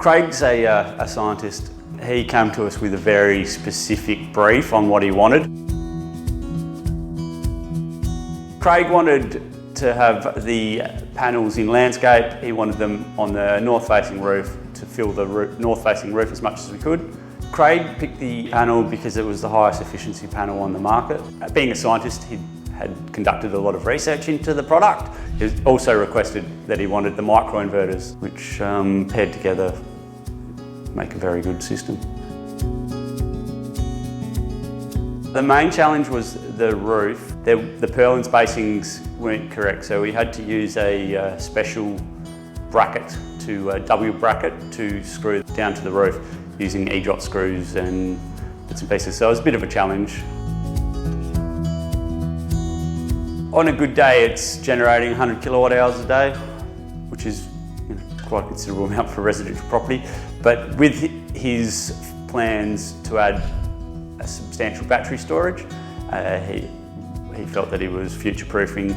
Craig's a scientist. He came to us with a very specific brief on what he wanted. Craig wanted to have the panels in landscape. He wanted them on the north-facing roof to fill the north-facing roof as much as we could. Craig picked the panel because it was the highest efficiency panel on the market. Being a scientist, he had conducted a lot of research into the product. He also requested that he wanted the microinverters, which paired together make a very good system. The main challenge was the roof. The purlin spacings weren't correct, so we had to use a special bracket, a W bracket, to screw down to the roof using E-drop screws and bits and pieces, so it was a bit of a challenge. On a good day, it's generating 100 kilowatt hours a day, which is quite a considerable amount for a residential property. But with his plans to add a substantial battery storage, he felt that he was future-proofing